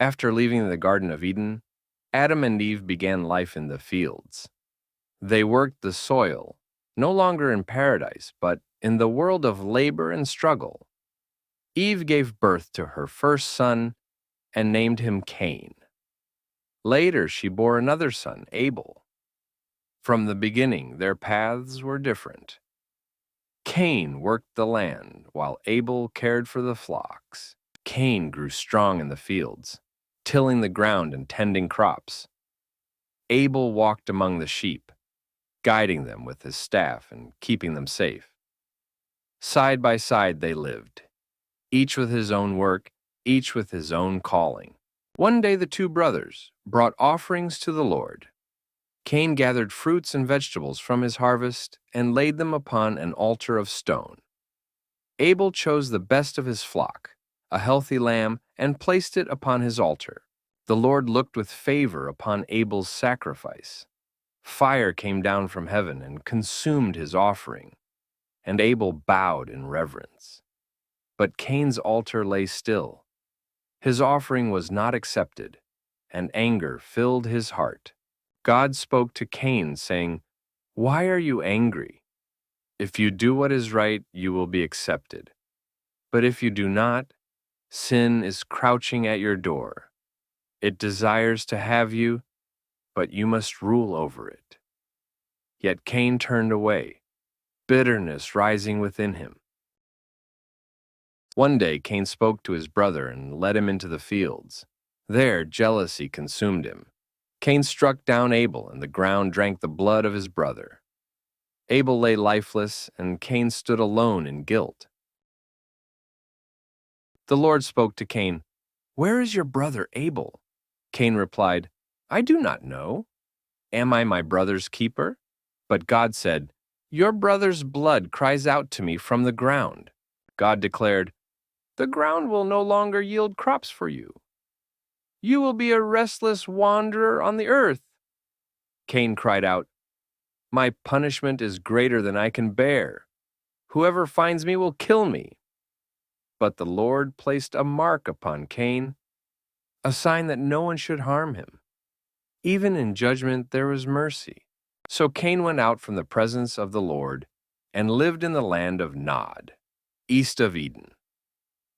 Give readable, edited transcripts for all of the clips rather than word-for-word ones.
After leaving the Garden of Eden, Adam and Eve began life in the fields. They worked the soil, no longer in paradise, but in the world of labor and struggle. Eve gave birth to her first son and named him Cain. Later, she bore another son, Abel. From the beginning, their paths were different. Cain worked the land, while Abel cared for the flocks. Cain grew strong in the fields, tilling the ground and tending crops. Abel walked among the sheep, guiding them with his staff and keeping them safe. Side by side they lived, each with his own work, each with his own calling. One day the two brothers brought offerings to the Lord. Cain gathered fruits and vegetables from his harvest and laid them upon an altar of stone. Abel chose the best of his flock, a healthy lamb, and placed it upon his altar. The Lord looked with favor upon Abel's sacrifice. Fire came down from heaven and consumed his offering, and Abel bowed in reverence. But Cain's altar lay still. His offering was not accepted, and anger filled his heart. God spoke to Cain, saying, "Why are you angry? If you do what is right, you will be accepted. But if you do not, sin is crouching at your door. It desires to have you, but you must rule over it." Yet Cain turned away, bitterness rising within him. One day Cain spoke to his brother and led him into the fields. There jealousy consumed him. Cain struck down Abel, and the ground drank the blood of his brother. Abel lay lifeless, and Cain stood alone in guilt. The Lord spoke to Cain, "Where is your brother Abel?" Cain replied, "I do not know. Am I my brother's keeper?" But God said, "Your brother's blood cries out to me from the ground." God declared, "The ground will no longer yield crops for you. You will be a restless wanderer on the earth." Cain cried out, "My punishment is greater than I can bear. Whoever finds me will kill me." But the Lord placed a mark upon Cain, a sign that no one should harm him. Even in judgment there was mercy. So Cain went out from the presence of the Lord and lived in the land of Nod, east of Eden.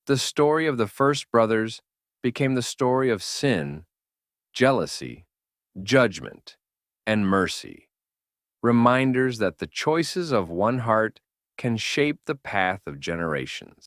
The story of the first brothers became the story of sin, jealousy, judgment, and mercy. Reminders that the choices of one heart can shape the path of generations.